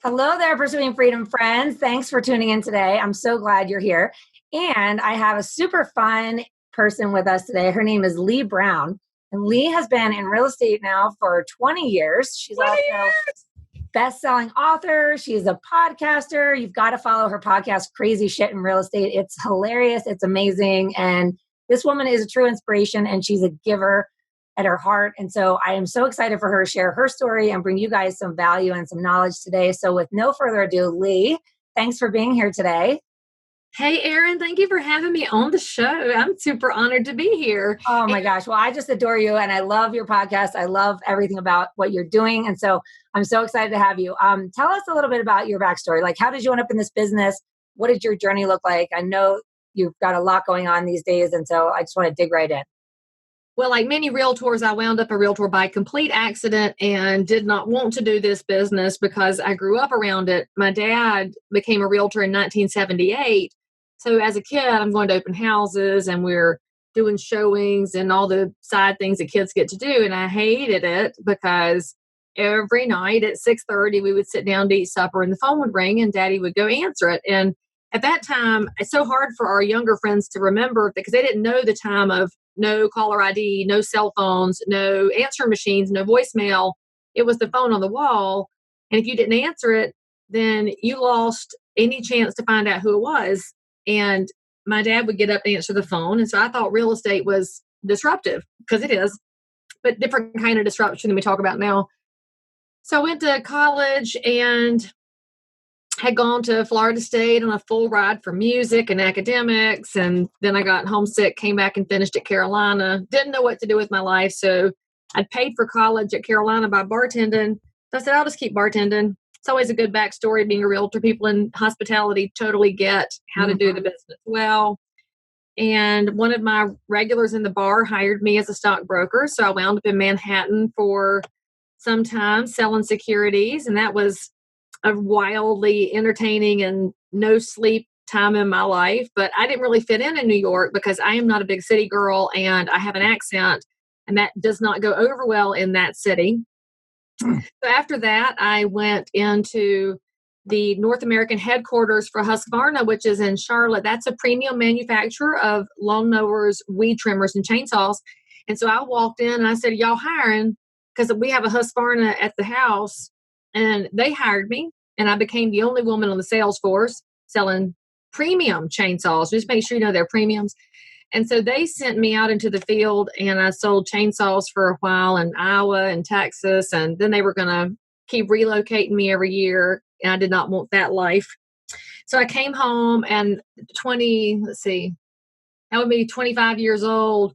Hello there, Pursuing Freedom friends. Thanks for tuning in today. I'm so glad you're here. And I have a super fun person with us today. Her name is Leigh Brown. And Leigh has been in real estate now for 20 years. She's 20 also years. best-selling author. She's a podcaster. You've got to follow her podcast, Crazy Shit in Real Estate. It's hilarious. It's amazing. And this woman is a true inspiration, and she's a giver at her heart. And so I am so excited for her to share her story and bring you guys some value and some knowledge today. So with no further ado, Leigh, thanks for being here today. Hey, Erin, thank you for having me on the show. I'm super honored to be here. Oh my gosh. Well, I just adore you and I love your podcast. I love everything about what you're doing. And so I'm so excited to have you. Tell us a little bit about your backstory. Like, how did you end up in this business? What did your journey look like? I know you've got a lot going on these days. And so I just want to dig right in. Well, like many realtors, I wound up a realtor by complete accident and did not want to do this business because I grew up around it. My dad became a realtor in 1978. So as a kid, I'm going to open houses and we're doing showings and all the side things that kids get to do. And I hated it because every night at 6:30, we would sit down to eat supper and the phone would ring and Daddy would go answer it. And at that time, it's so hard for our younger friends to remember because they didn't know the time of no caller ID, no cell phones, no answering machines, no voicemail. It was the phone on the wall. And if you didn't answer it, then you lost any chance to find out who it was. And my dad would get up and answer the phone. And so I thought real estate was disruptive because it is, but different kind of disruption than we talk about now. So I went to college and had gone to Florida State on a full ride for music and academics. And then I got homesick, came back and finished at Carolina. Didn't know what to do with my life. So I'd paid for college at Carolina by bartending. So I said, I'll just keep bartending. It's always a good backstory being a realtor. People in hospitality totally get how to do the business well. And one of my regulars in the bar hired me as a stockbroker. So I wound up in Manhattan for some time selling securities. And that was a wildly entertaining and no sleep time in my life. But I didn't really fit in New York because I am not a big city girl and I have an accent and that does not go over well in that city. So after that, I went into the North American headquarters for Husqvarna, which is in Charlotte. That's a premium manufacturer of lawnmowers, weed trimmers, and chainsaws. And so I walked in and I said, y'all hiring? Because we have a Husqvarna at the house. And they hired me, and I became the only woman on the sales force selling premium chainsaws. Just make sure you know they're premiums. And so they sent me out into the field, and I sold chainsaws for a while in Iowa and Texas. And then they were going to keep relocating me every year, and I did not want that life. So I came home, and that would be 25 years old.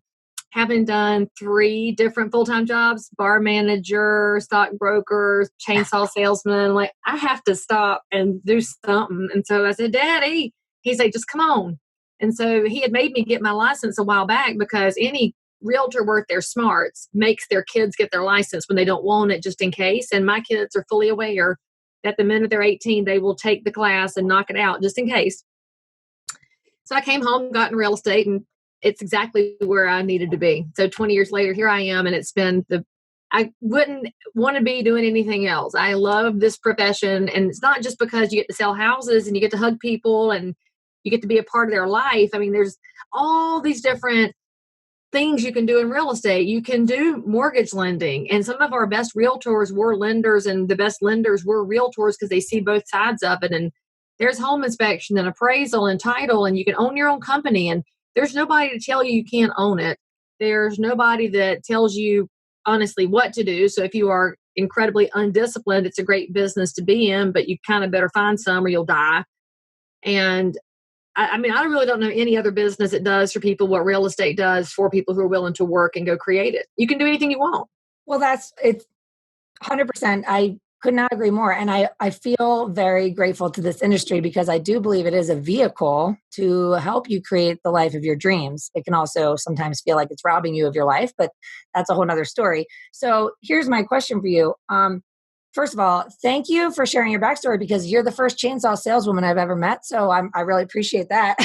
Having done 3 different full-time jobs, bar manager, stockbroker, chainsaw salesman, like I have to stop and do something. And so I said, Daddy, he's like, just come on. And so he had made me get my license a while back because any realtor worth their smarts makes their kids get their license when they don't want it just in case. And my kids are fully aware that the minute they're 18, they will take the class and knock it out just in case. So I came home, got in real estate, and it's exactly where I needed to be. So 20 years later, here I am. And it's been I wouldn't want to be doing anything else. I love this profession. And it's not just because you get to sell houses and you get to hug people and you get to be a part of their life. I mean, there's all these different things you can do in real estate. You can do mortgage lending. And some of our best realtors were lenders, and the best lenders were realtors because they see both sides of it. And there's home inspection and appraisal and title, and you can own your own company. And there's nobody to tell you can't own it. There's nobody that tells you honestly what to do. So if you are incredibly undisciplined, it's a great business to be in, but you kind of better find some or you'll die. And I mean, I really don't know any other business that does for people what real estate does for people who are willing to work and go create it. You can do anything you want. Well, it's 100%. I could not agree more. And I feel very grateful to this industry because I do believe it is a vehicle to help you create the life of your dreams. It can also sometimes feel like it's robbing you of your life, but that's a whole nother story. So here's my question for you. First of all, thank you for sharing your backstory because you're the first chainsaw saleswoman I've ever met. So I really appreciate that.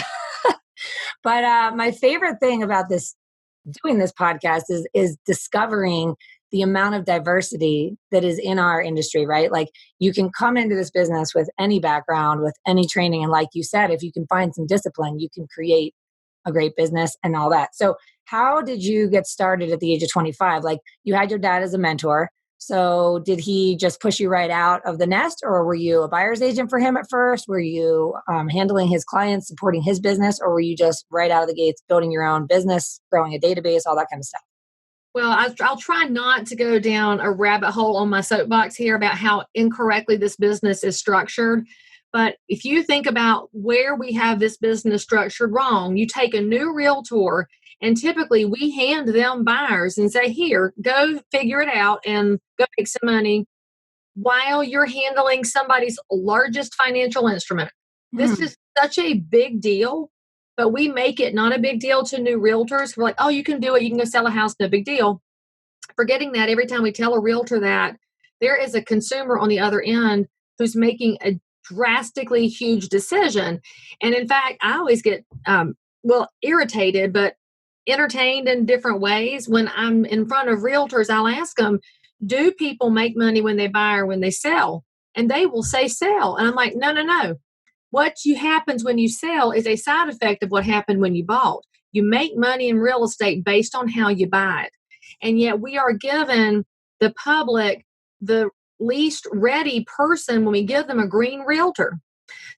But my favorite thing about doing this podcast is discovering the amount of diversity that is in our industry, right? Like you can come into this business with any background, with any training. And like you said, if you can find some discipline, you can create a great business and all that. So how did you get started at the age of 25? Like you had your dad as a mentor. So did he just push you right out of the nest, or were you a buyer's agent for him at first? Were you handling his clients, supporting his business, or were you just right out of the gates building your own business, growing a database, all that kind of stuff? Well, I'll try not to go down a rabbit hole on my soapbox here about how incorrectly this business is structured. But if you think about where we have this business structured wrong, you take a new realtor and typically we hand them buyers and say, here, go figure it out and go make some money while you're handling somebody's largest financial instrument. This Hmm. is such a big deal, but we make it not a big deal to new realtors. We're like, oh, you can do it. You can go sell a house, no big deal. Forgetting that every time we tell a realtor that, there is a consumer on the other end who's making a drastically huge decision. And in fact, I always get, irritated, but entertained in different ways. When I'm in front of realtors, I'll ask them, do people make money when they buy or when they sell? And they will say sell. And I'm like, no, no, no. Happens when you sell is a side effect of what happened when you bought. You make money in real estate based on how you buy it. And yet we are given the public the least ready person when we give them a green realtor.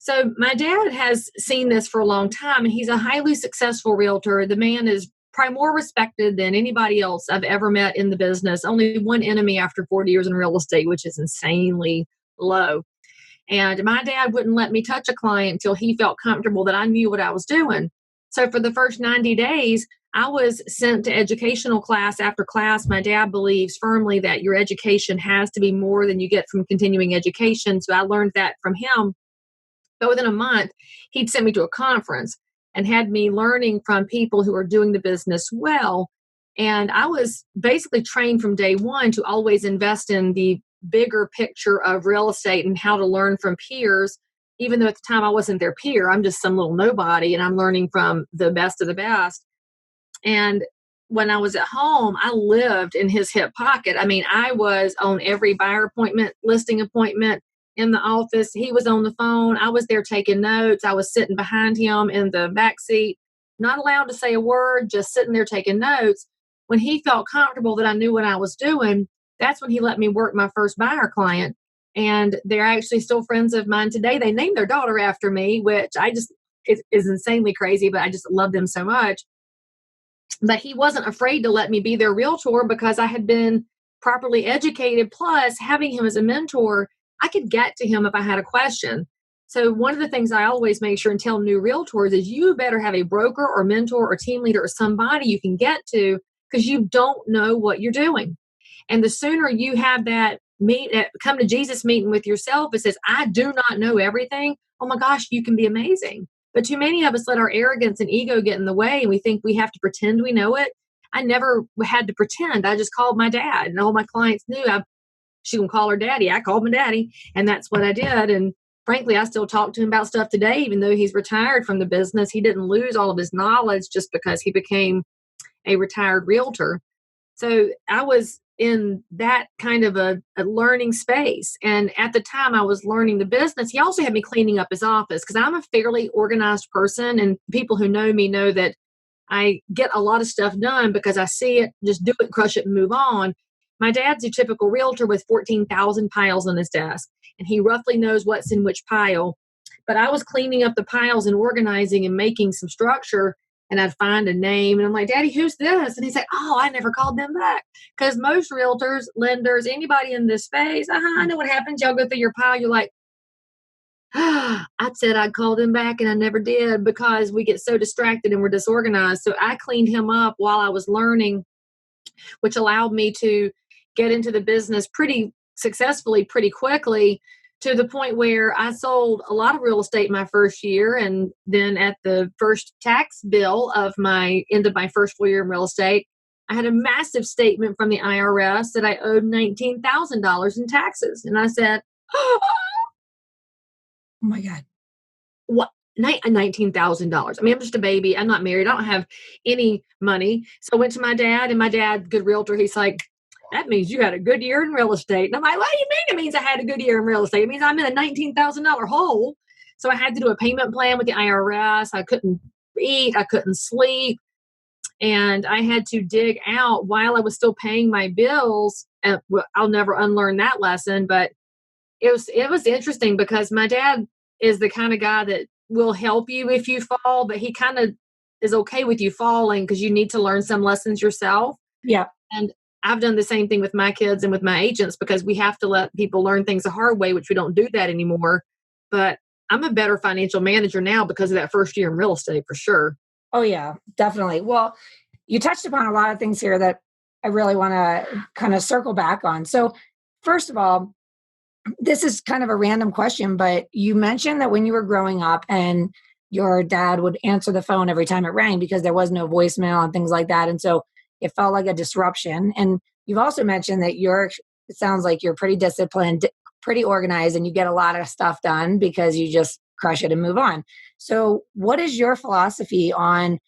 So my dad has seen this for a long time, and he's a highly successful realtor. The man is probably more respected than anybody else I've ever met in the business. Only one enemy after 40 years in real estate, which is insanely low. And my dad wouldn't let me touch a client until he felt comfortable that I knew what I was doing. So for the first 90 days, I was sent to educational class after class. My dad believes firmly that your education has to be more than you get from continuing education. So I learned that from him. But within a month, he'd sent me to a conference and had me learning from people who are doing the business well. And I was basically trained from day one to always invest in the bigger picture of real estate and how to learn from peers. Even though at the time I wasn't their peer, I'm just some little nobody and I'm learning from the best of the best. And when I was at home, I lived in his hip pocket. I mean, I was on every buyer appointment, listing appointment in the office. He was on the phone. I was there taking notes. I was sitting behind him in the back seat, not allowed to say a word, just sitting there taking notes. When he felt comfortable that I knew what I was doing, that's when he let me work my first buyer client. And they're actually still friends of mine today. They named their daughter after me, which it is insanely crazy, but I just love them so much. But he wasn't afraid to let me be their realtor because I had been properly educated. Plus, having him as a mentor, I could get to him if I had a question. So, one of the things I always make sure and tell new realtors is you better have a broker or mentor or team leader or somebody you can get to because you don't know what you're doing. And the sooner you have that come to Jesus meeting with yourself, it says, I do not know everything. Oh my gosh, you can be amazing. But too many of us let our arrogance and ego get in the way and we think we have to pretend we know it. I never had to pretend. I just called my dad and all my clients knew she can call her daddy. I called my daddy and that's what I did. And frankly, I still talk to him about stuff today, even though he's retired from the business. He didn't lose all of his knowledge just because he became a retired realtor. So I was in that kind of a learning space. And at the time I was learning the business, he also had me cleaning up his office because I'm a fairly organized person. And people who know me know that I get a lot of stuff done because I see it, just do it, crush it, and move on. My dad's a typical realtor with 14,000 piles on his desk, and he roughly knows what's in which pile. But I was cleaning up the piles and organizing and making some structure, and I'd find a name, and I'm like, Daddy, who's this? And he's like, oh, I never called them back. Because most realtors, lenders, anybody in this space, I know what happens. Y'all go through your pile, you're like, I said I'd call them back and I never did because we get so distracted and we're disorganized. So I cleaned him up while I was learning, which allowed me to get into the business pretty successfully, pretty quickly, to the point where I sold a lot of real estate my first year. And then at the first tax bill of my end of my first full year in real estate, I had a massive statement from the IRS that I owed $19,000 in taxes. And I said, oh my God. what? $19,000. I mean, I'm just a baby. I'm not married. I don't have any money. So I went to my dad, and my dad, good realtor, he's like, that means you had a good year in real estate. And I'm like, what do you mean it means I had a good year in real estate? It means I'm in a $19,000 hole. So I had to do a payment plan with the IRS. I couldn't eat. I couldn't sleep. And I had to dig out while I was still paying my bills. And I'll never unlearn that lesson. But it was interesting because my dad is the kind of guy that will help you if you fall, but he kind of is okay with you falling because you need to learn some lessons yourself. Yeah. And I've done the same thing with my kids and with my agents because we have to let people learn things the hard way, which we don't do that anymore. But I'm a better financial manager now because of that first year in real estate for sure. Oh, yeah, definitely. Well, you touched upon a lot of things here that I really want to kind of circle back on. So, first of all, this is kind of a random question, but you mentioned that when you were growing up and your dad would answer the phone every time it rang because there was no voicemail and things like that. And so it felt like a disruption. And you've also mentioned that it sounds like you're pretty disciplined, pretty organized, and you get a lot of stuff done because you just crush it and move on. So what is your philosophy on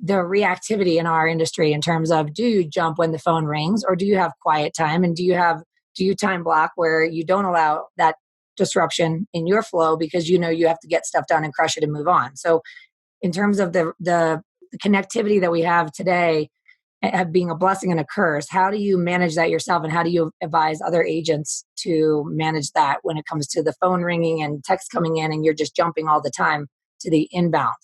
the reactivity in our industry in terms of, do you jump when the phone rings, or do you have quiet time? And do you time block where you don't allow that disruption in your flow because you know you have to get stuff done and crush it and move on? So in terms of the connectivity that we have today, being a blessing and a curse, how do you manage that yourself, and how do you advise other agents to manage that when it comes to the phone ringing and text coming in and you're just jumping all the time to the inbound?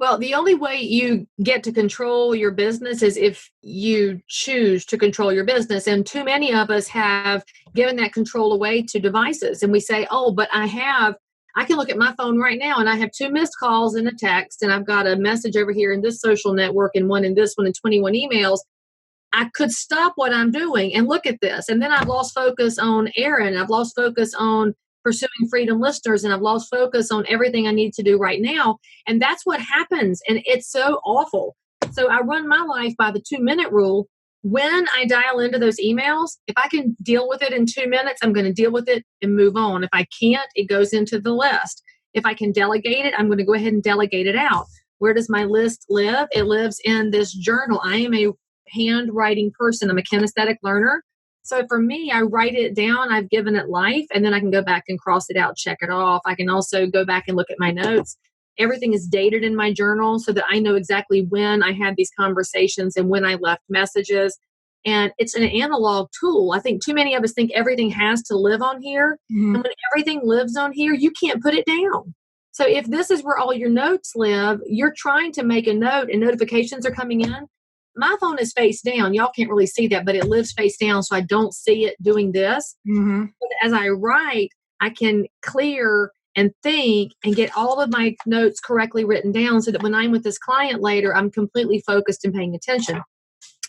Well, the only way you get to control your business is if you choose to control your business. And too many of us have given that control away to devices. And we say, oh, but I can look at my phone right now and I have 2 missed calls and a text, and I've got a message over here in this social network and one in this one and 21 emails. I could stop what I'm doing and look at this. And then I've lost focus on Aaron. I've lost focus on pursuing freedom listeners, and I've lost focus on everything I need to do right now. And that's what happens. And it's so awful. So I run my life by the 2-minute rule. When I dial into those emails, if I can deal with it in 2 minutes, I'm going to deal with it and move on. If I can't, it goes into the list. If I can delegate it, I'm going to go ahead and delegate it out. Where does my list live? It lives in this journal. I am a handwriting person. I'm a kinesthetic learner. So for me, I write it down. I've given it life, and then I can go back and cross it out, check it off. I can also go back and look at my notes. Everything is dated in my journal so that I know exactly when I had these conversations and when I left messages. And it's an analog tool. I think too many of us think everything has to live on here. Mm-hmm. And when everything lives on here, you can't put it down. So if this is where all your notes live, you're trying to make a note and notifications are coming in. My phone is face down. Y'all can't really see that, but it lives face down, so I don't see it doing this. Mm-hmm. But as I write, I can clear and think and get all of my notes correctly written down so that when I'm with this client later, I'm completely focused and paying attention.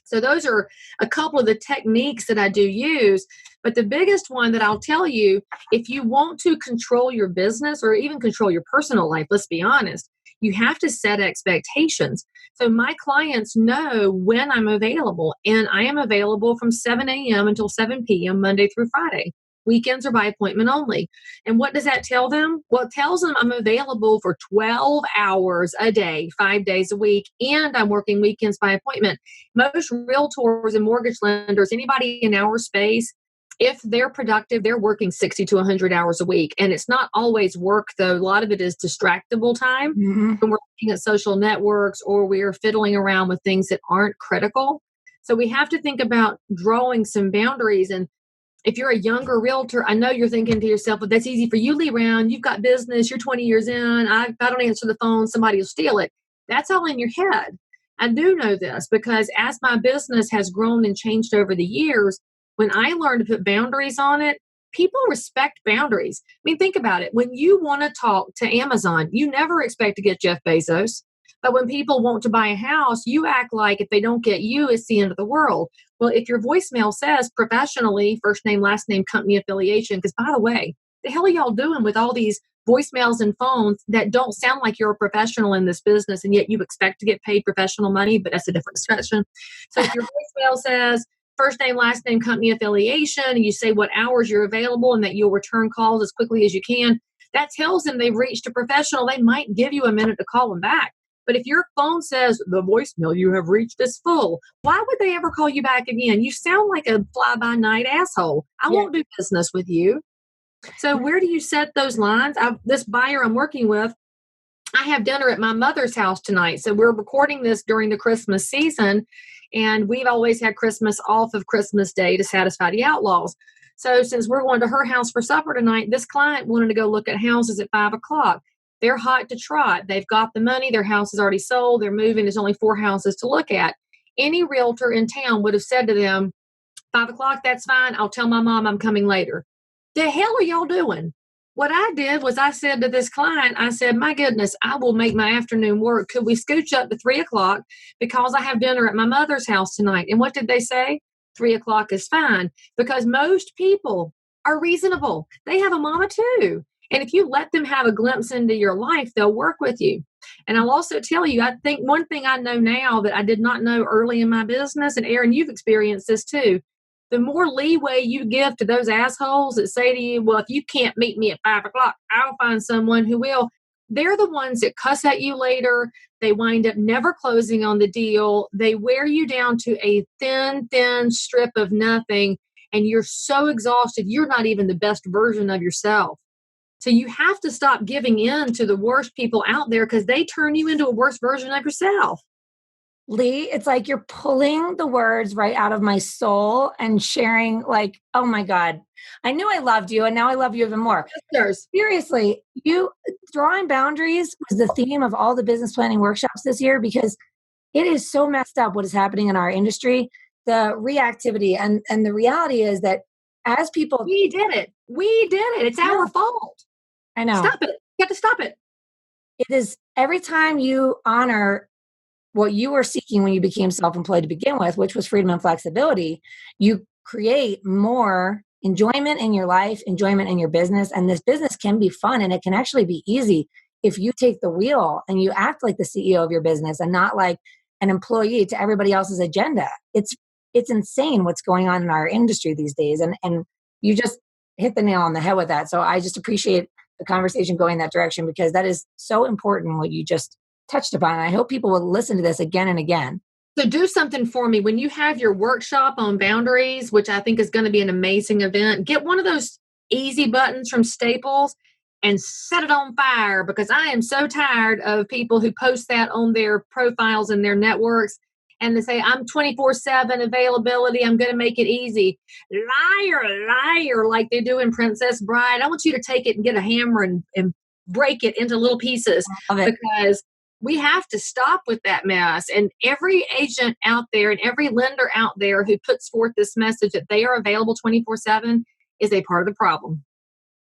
So those are a couple of the techniques that I do use. But the biggest one that I'll tell you, if you want to control your business or even control your personal life, let's be honest, you have to set expectations. So my clients know when I'm available, and I am available from 7 a.m. until 7 p.m. Monday through Friday. Weekends are by appointment only. And what does that tell them? Well, it tells them I'm available for 12 hours a day, 5 days a week, and I'm working weekends by appointment. Most realtors and mortgage lenders, anybody in our space, if they're productive, they're working 60 to 100 hours a week. And it's not always work, though. A lot of it is distractible time. Mm-hmm. When we're looking at social networks or we're fiddling around with things that aren't critical. So we have to think about drawing some boundaries. And if you're a younger realtor, I know you're thinking to yourself, but that's easy for you, Leigh. You've got business. You're 20 years in. If I don't answer the phone, somebody will steal it. That's all in your head. I do know this because as my business has grown and changed over the years, when I learned to put boundaries on it, people respect boundaries. I mean, think about it. When you want to talk to Amazon, you never expect to get Jeff Bezos. But when people want to buy a house, you act like if they don't get you, it's the end of the world. Well, if your voicemail says professionally, first name, last name, company affiliation, because by the way, the hell are y'all doing with all these voicemails and phones that don't sound like you're a professional in this business, and yet you expect to get paid professional money, but that's a different discussion. So if your voicemail says first name, last name, company affiliation, and you say what hours you're available and that you'll return calls as quickly as you can, that tells them they've reached a professional. They might give you a minute to call them back. But if your phone says the voicemail you have reached is full, why would they ever call you back again? You sound like a fly-by-night asshole. I Yeah. won't do business with you. So where do you set those lines? This buyer I'm working with, I have dinner at my mother's house tonight. So we're recording this during the Christmas season, and we've always had Christmas off of Christmas Day to satisfy the outlaws. So since we're going to her house for supper tonight, this client wanted to go look at houses at 5:00. They're hot to trot. They've got the money. Their house is already sold. They're moving. There's only 4 houses to look at. Any realtor in town would have said to them, 5:00, that's fine. I'll tell my mom I'm coming later. The hell are y'all doing? What I did was I said to this client, I said, my goodness, I will make my afternoon work. Could we scooch up to 3:00 because I have dinner at my mother's house tonight? And what did they say? 3:00 is fine, because most people are reasonable. They have a mama too. And if you let them have a glimpse into your life, they'll work with you. And I'll also tell you, I think one thing I know now that I did not know early in my business, and Erin, you've experienced this too, the more leeway you give to those assholes that say to you, well, if you can't meet me at 5:00, I'll find someone who will. They're the ones that cuss at you later. They wind up never closing on the deal. They wear you down to a thin, thin strip of nothing. And you're so exhausted, you're not even the best version of yourself. So you have to stop giving in to the worst people out there, because they turn you into a worse version of yourself. Leigh, it's like you're pulling the words right out of my soul and sharing, like, oh my God, I knew I loved you and now I love you even more. Listeners, Seriously, drawing boundaries was the theme of all the business planning workshops this year, because it is so messed up what is happening in our industry, the reactivity. And the reality is that as people, we did it. We did it. It's our fault. I know. Stop it. You have to stop it. It is every time you honor what you were seeking when you became self-employed to begin with, which was freedom and flexibility, you create more enjoyment in your life, enjoyment in your business. And this business can be fun, and it can actually be easy if you take the wheel and you act like the CEO of your business and not like an employee to everybody else's agenda. It's insane what's going on in our industry these days. And you just hit the nail on the head with that. So I just appreciate the conversation going that direction, because that is so important what you just touched upon. I hope people will listen to this again and again. So do something for me. When you have your workshop on boundaries, which I think is going to be an amazing event, get one of those easy buttons from Staples and set it on fire, because I am so tired of people who post that on their profiles and their networks, and they say, I'm 24/7 availability. I'm going to make it easy. Liar, liar, like they do in Princess Bride. I want you to take it and get a hammer and break it into little pieces, because we have to stop with that mess. And every agent out there and every lender out there who puts forth this message that they are available 24/7 is a part of the problem.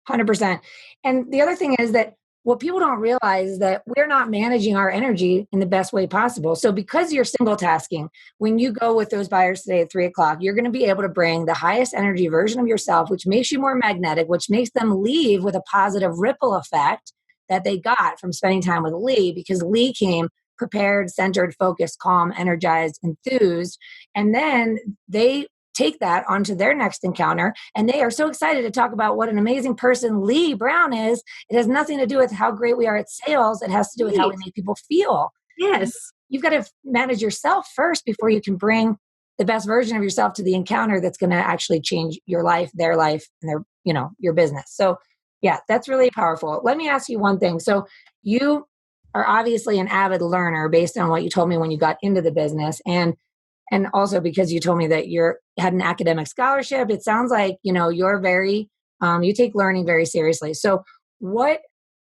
100%. And the other thing is that what people don't realize is that we're not managing our energy in the best way possible. So because you're single tasking, when you go with those buyers today at 3:00, you're going to be able to bring the highest energy version of yourself, which makes you more magnetic, which makes them leave with a positive ripple effect that they got from spending time with Leigh, because Leigh came prepared, centered, focused, calm, energized, enthused. And then they take that onto their next encounter, and they are so excited to talk about what an amazing person Leigh Brown is. It has nothing to do with how great we are at sales. It has to do with how we make people feel. Yes. You've got to manage yourself first before you can bring the best version of yourself to the encounter that's going to actually change your life, and their, your business. So yeah, that's really powerful. Let me ask you one thing. So you are obviously an avid learner based on what you told me when you got into the business. And also because you told me that you had an academic scholarship, it sounds like, you're very, you take learning very seriously. So what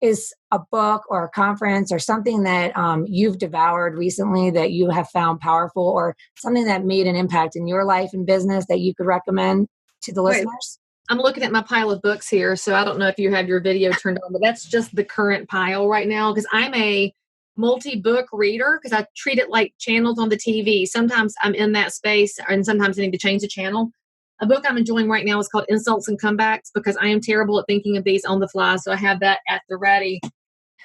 is a book or a conference or something that you've devoured recently that you have found powerful, or something that made an impact in your life and business that you could recommend to the listeners? I'm looking at my pile of books here, so I don't know if you have your video turned on, but that's just the current pile right now, because I'm a multi-book reader, because I treat it like channels on the TV. Sometimes I'm in that space, and sometimes I need to change the channel. A book I'm enjoying right now is called Insults and Comebacks, because I am terrible at thinking of these on the fly, so I have that at the ready.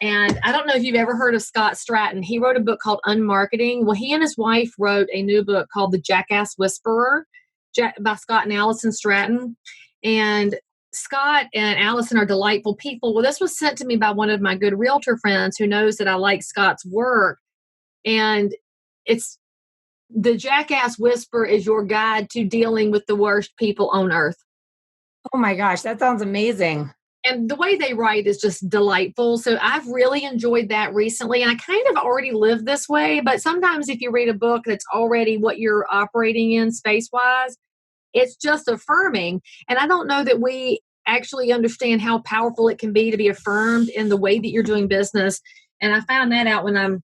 And I don't know if you've ever heard of Scott Stratton. He wrote a book called Unmarketing. Well, he and his wife wrote a new book called The Jackass Whisperer by Scott and Allison Stratton. And Scott and Allison are delightful people. Well, this was sent to me by one of my good realtor friends who knows that I like Scott's work. And it's the jackass whisper is your guide to dealing with the worst people on earth. Oh my gosh, that sounds amazing. And the way they write is just delightful. So I've really enjoyed that recently. And I kind of already live this way, but sometimes if you read a book that's already what you're operating in space-wise, it's just affirming. And I don't know that we actually understand how powerful it can be to be affirmed in the way that you're doing business. And I found that out when I'm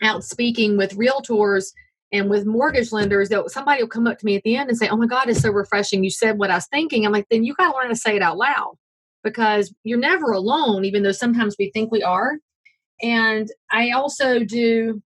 out speaking with realtors and with mortgage lenders, that somebody will come up to me at the end and say, "Oh my God, it's so refreshing. You said what I was thinking." I'm like, then you got to learn to say it out loud, because you're never alone, even though sometimes we think we are. And I also do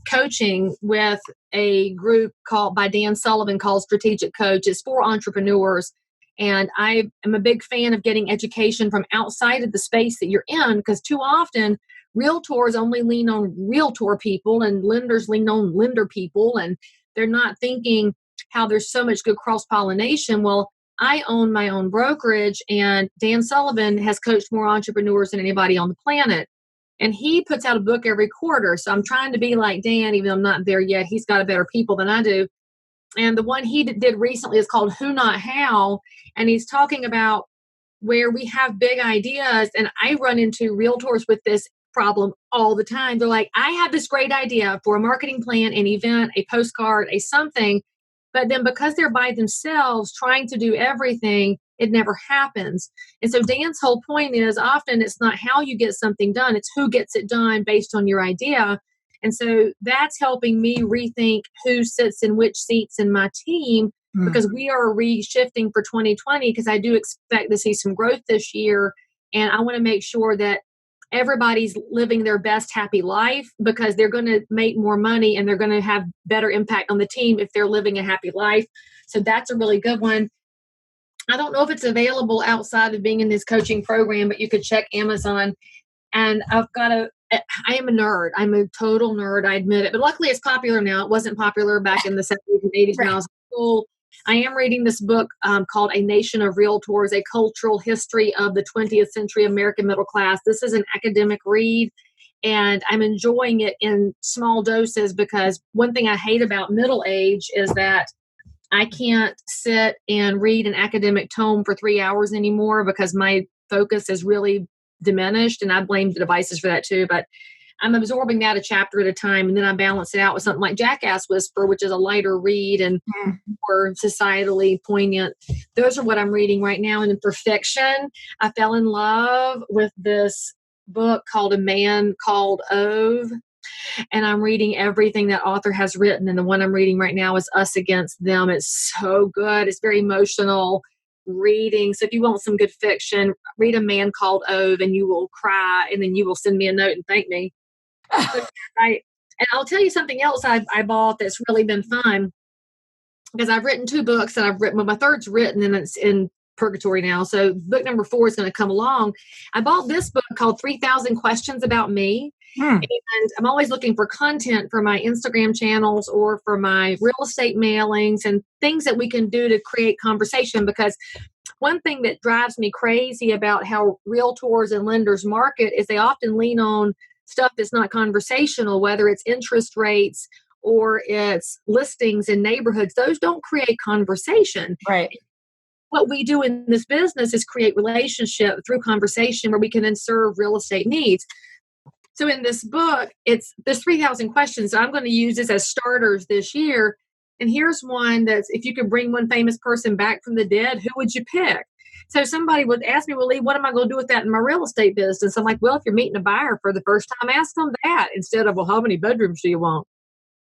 coaching with a group called by Dan Sullivan called Strategic Coach. It's for entrepreneurs. And I am a big fan of getting education from outside of the space that you're in, because too often realtors only lean on realtor people and lenders lean on lender people, and they're not thinking how there's so much good cross-pollination. Well, I own my own brokerage, and Dan Sullivan has coached more entrepreneurs than anybody on the planet. And he puts out a book every quarter. So I'm trying to be like Dan, even though I'm not there yet. He's got a better people than I do. And the one he did recently is called Who Not How. And he's talking about where we have big ideas. And I run into realtors with this problem all the time. They're like, I have this great idea for a marketing plan, an event, a postcard, a something. But then because they're by themselves trying to do everything, it never happens. And so Dan's whole point is often it's not how you get something done, it's who gets it done based on your idea. And so that's helping me rethink who sits in which seats in my team, because we are reshifting for 2020, because I do expect to see some growth this year. And I want to make sure that everybody's living their best happy life, because they're going to make more money and they're going to have better impact on the team if they're living a happy life. So that's a really good one. I don't know if it's available outside of being in this coaching program, but you could check Amazon. And I am a nerd. I'm a total nerd. I admit it. But luckily it's popular now. It wasn't popular back in the 70s and 80s when I was in school. I am reading this book called A Nation of Realtors, A Cultural History of the 20th Century American Middle Class. This is an academic read, and I'm enjoying it in small doses, because one thing I hate about middle age is that I can't sit and read an academic tome for 3 hours anymore, because my focus is really diminished, and I blame the devices for that too. But I'm absorbing that a chapter at a time, and then I balance it out with something like Jackass Whisper, which is a lighter read and more societally poignant. Those are what I'm reading right now. And in Perfection, I fell in love with this book called A Man Called Ove. And I'm reading everything that author has written. And the one I'm reading right now is Us Against Them. It's so good. It's very emotional reading. So if you want some good fiction, read A Man Called Ove and you will cry. And then you will send me a note and thank me. And I'll tell you something else I bought that's really been fun, because I've written 2 books that I've written. Well, my third's written and it's in purgatory now. So book number 4 is going to come along. I bought this book called 3,000 Questions About Me. And I'm always looking for content for my Instagram channels or for my real estate mailings and things that we can do to create conversation. Because one thing that drives me crazy about how realtors and lenders market is they often lean on stuff that's not conversational, whether it's interest rates or it's listings in neighborhoods. Those don't create conversation. Right. What we do in this business is create relationship through conversation, where we can then serve real estate needs. So in this book, there's 3,000 questions. So I'm going to use this as starters this year. And here's one that's, if you could bring one famous person back from the dead, who would you pick? So somebody would ask me, well, Leigh, what am I going to do with that in my real estate business? I'm like, well, if you're meeting a buyer for the first time, ask them that instead of, well, how many bedrooms do you want?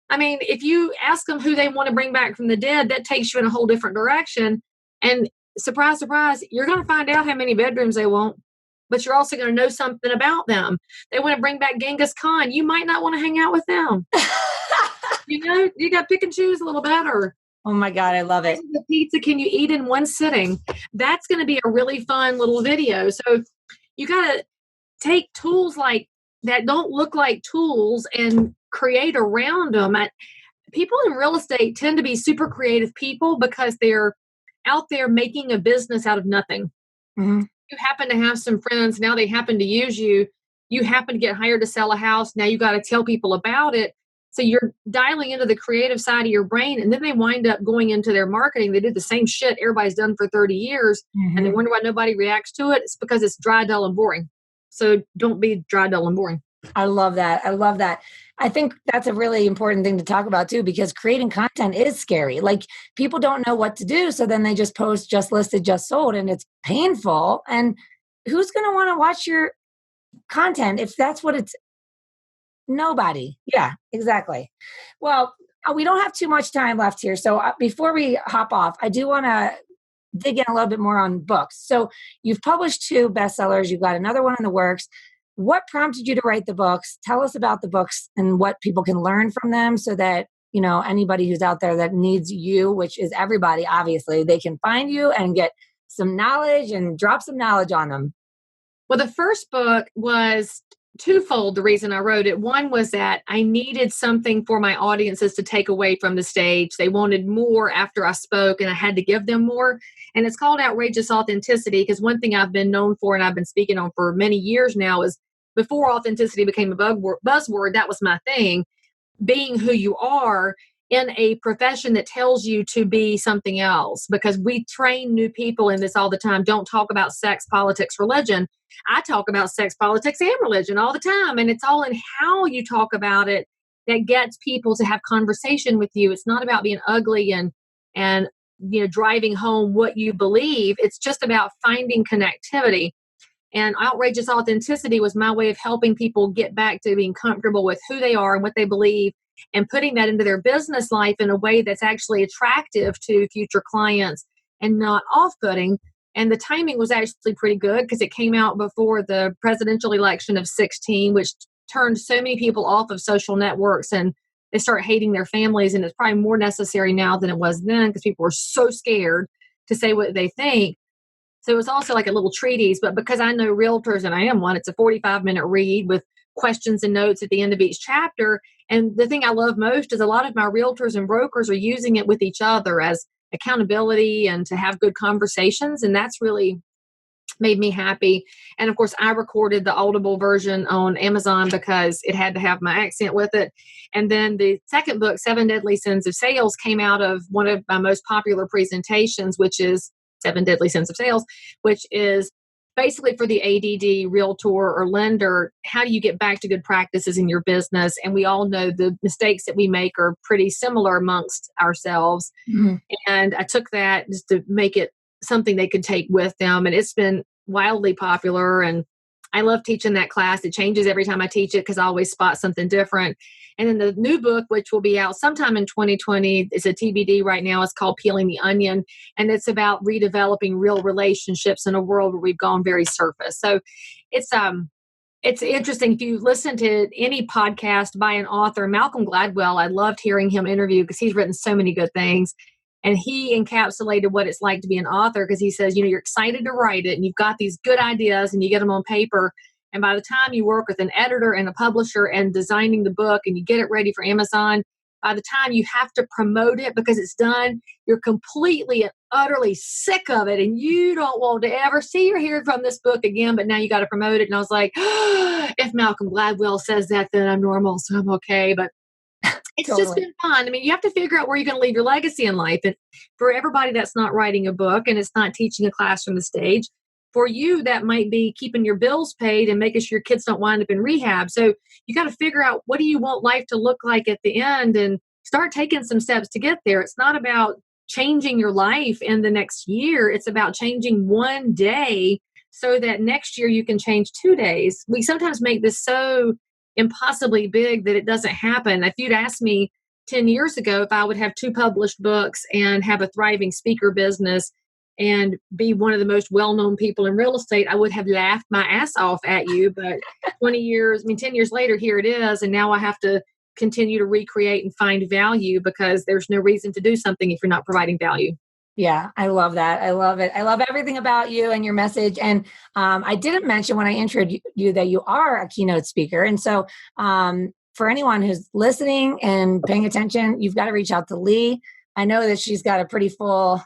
I mean, if you ask them who they want to bring back from the dead, that takes you in a whole different direction. And surprise, surprise, you're going to find out how many bedrooms they want, but you're also going to know something about them. They want to bring back Genghis Khan. You might not want to hang out with them. You got to pick and choose a little better. Oh my God, I love it. The pizza can you eat in one sitting? That's going to be a really fun little video. So you got to take tools like that don't look like tools and create around them. People in real estate tend to be super creative people because they're out there making a business out of nothing. Mm-hmm. You happen to have some friends. Now they happen to use you. You happen to get hired to sell a house. Now you got to tell people about it. So you're dialing into the creative side of your brain, and then they wind up going into their marketing. They do the same shit everybody's done for 30 years, and they wonder why nobody reacts to it. It's because it's dry, dull, and boring. So don't be dry, dull, and boring. I love that. I love that. I think that's a really important thing to talk about too, because creating content is scary. Like people don't know what to do. So then they just post just listed, just sold, and it's painful. And who's going to want to watch your content if that's what it's? Nobody. Yeah, exactly. Well, we don't have too much time left here. So before we hop off, I do want to dig in a little bit more on books. So you've published 2 bestsellers. You've got another one in the works. What prompted you to write the books? Tell us about the books and what people can learn from them so that, anybody who's out there that needs you, which is everybody, obviously, they can find you and get some knowledge and drop some knowledge on them. Well, the first book was twofold. The reason I wrote it. One was that I needed something for my audiences to take away from the stage. They wanted more after I spoke, and I had to give them more. And it's called outrageous authenticity, because one thing I've been known for and I've been speaking on for many years now is, before authenticity became a buzzword, that was my thing. Being who you are in a profession that tells you to be something else, because we train new people in this all the time. Don't talk about sex, politics, religion. I talk about sex, politics, and religion all the time. And it's all in how you talk about it that gets people to have conversation with you. It's not about being ugly and driving home what you believe. It's just about finding connectivity. And outrageous authenticity was my way of helping people get back to being comfortable with who they are and what they believe, and putting that into their business life in a way that's actually attractive to future clients and not off-putting. And the timing was actually pretty good, because it came out before the presidential election of 2016, which turned so many people off of social networks and they start hating their families. And it's probably more necessary now than it was then, because people were so scared to say what they think. So it was also like a little treatise, but because I know realtors and I am one, it's a 45-minute read with questions and notes at the end of each chapter. And the thing I love most is a lot of my realtors and brokers are using it with each other as accountability and to have good conversations. And that's really made me happy. And of course, I recorded the Audible version on Amazon because it had to have my accent with it. And then the second book, 7 Deadly Sins of Sales, came out of one of my most popular presentations, which is 7 Deadly Sins of Sales, which is basically for the ADD realtor or lender. How do you get back to good practices in your business? And we all know the mistakes that we make are pretty similar amongst ourselves. And I took that just to make it something they could take with them. And it's been wildly popular. And I love teaching that class. It changes every time I teach it because I always spot something different. And then the new book, which will be out sometime in 2020, is a TBD right now. It's called Peeling the Onion. And it's about redeveloping real relationships in a world where we've gone very surface. So it's interesting. If you listen to any podcast by an author, Malcolm Gladwell, I loved hearing him interview because he's written so many good things. And he encapsulated what it's like to be an author, because he says, you're excited to write it and you've got these good ideas and you get them on paper. And by the time you work with an editor and a publisher and designing the book and you get it ready for Amazon, by the time you have to promote it because it's done, you're completely and utterly sick of it. And you don't want to ever see or hear from this book again, but now you got to promote it. And I was like, if Malcolm Gladwell says that, then I'm normal, so I'm okay. But it's just been fun. I mean, you have to figure out where you're going to leave your legacy in life. And for everybody that's not writing a book and it's not teaching a class from the stage, for you, that might be keeping your bills paid and making sure your kids don't wind up in rehab. So you got to figure out, what do you want life to look like at the end, and start taking some steps to get there. It's not about changing your life in the next year. It's about changing one day so that next year you can change 2 days. We sometimes make this so impossibly big that it doesn't happen. If you'd asked me 10 years ago if I would have 2 published books and have a thriving speaker business and be one of the most well-known people in real estate, I would have laughed my ass off at you. But 10 years later, here it is. And now I have to continue to recreate and find value, because there's no reason to do something if you're not providing value. Yeah, I love that. I love it. I love everything about you and your message. And I didn't mention when I introduced you that you are a keynote speaker. And so for anyone who's listening and paying attention, you've got to reach out to Leigh. I know that she's got a pretty full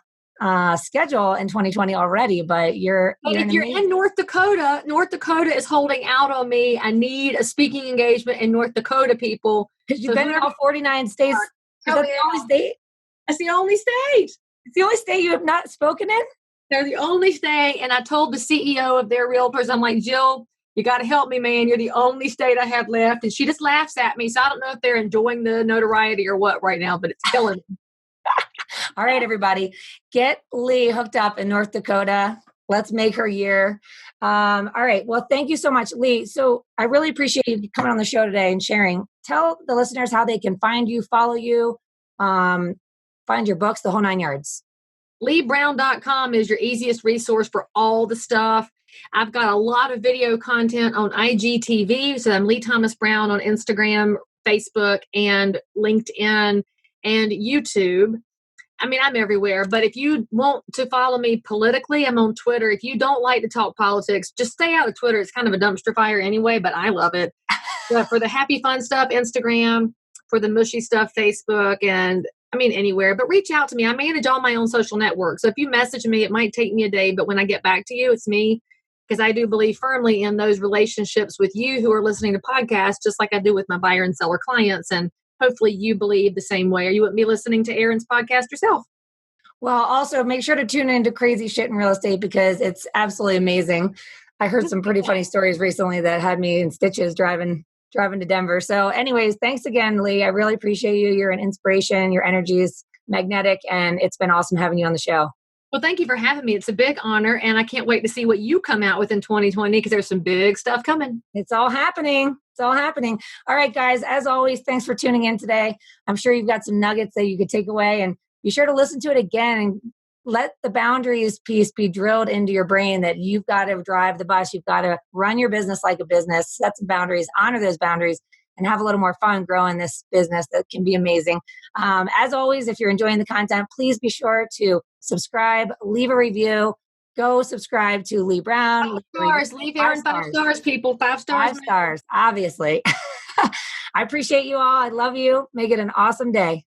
schedule in 2020 already, but you're if you're in North Dakota is holding out on me. I need a speaking engagement in North Dakota, people. Because you've been in all 49 states. Is that the only state? That's the only state. It's the only state you have not spoken in? They're the only state. And I told the CEO of their realtors, I'm like, Jill, you got to help me, man. You're the only state I have left. And she just laughs at me. So I don't know if they're enjoying the notoriety or what right now, but it's killing me. All right, everybody, get Leigh hooked up in North Dakota. Let's make her year. All right. Well, thank you so much, Leigh. So I really appreciate you coming on the show today and sharing. Tell the listeners how they can find you, follow you, find your books, the whole 9 yards. LeighBrown.com is your easiest resource for all the stuff. I've got a lot of video content on IGTV. So I'm Leigh Thomas Brown on Instagram, Facebook, and LinkedIn and YouTube. I mean, I'm everywhere, but if you want to follow me politically, I'm on Twitter. If you don't like to talk politics, just stay out of Twitter. It's kind of a dumpster fire anyway, but I love it. But for the happy, fun stuff, Instagram. For the mushy stuff, Facebook, and I mean, anywhere. But reach out to me. I manage all my own social networks. So if you message me, it might take me a day, but when I get back to you, it's me. Because I do believe firmly in those relationships with you who are listening to podcasts, just like I do with my buyer and seller clients. And hopefully you believe the same way, or you wouldn't be listening to Erin's podcast yourself. Well, also make sure to tune into Crazy Shit in Real Estate because it's absolutely amazing. I heard some pretty funny stories recently that had me in stitches driving to Denver. So anyways, thanks again, Leigh. I really appreciate you. You're an inspiration. Your energy is magnetic, and it's been awesome having you on the show. Well, thank you for having me. It's a big honor, and I can't wait to see what you come out with in 2020 because there's some big stuff coming. It's all happening. It's all happening. All right, guys, as always, thanks for tuning in today. I'm sure you've got some nuggets that you could take away, and be sure to listen to it again and let the boundaries piece be drilled into your brain that you've got to drive the bus. You've got to run your business like a business, set some boundaries, honor those boundaries, and have a little more fun growing this business that can be amazing. As always, if you're enjoying the content, please be sure to subscribe, leave a review, go subscribe to Leigh Brown. 5 stars, leave Erin 5 stars, people. 5 stars. 5 stars, obviously. I appreciate you all. I love you. Make it an awesome day.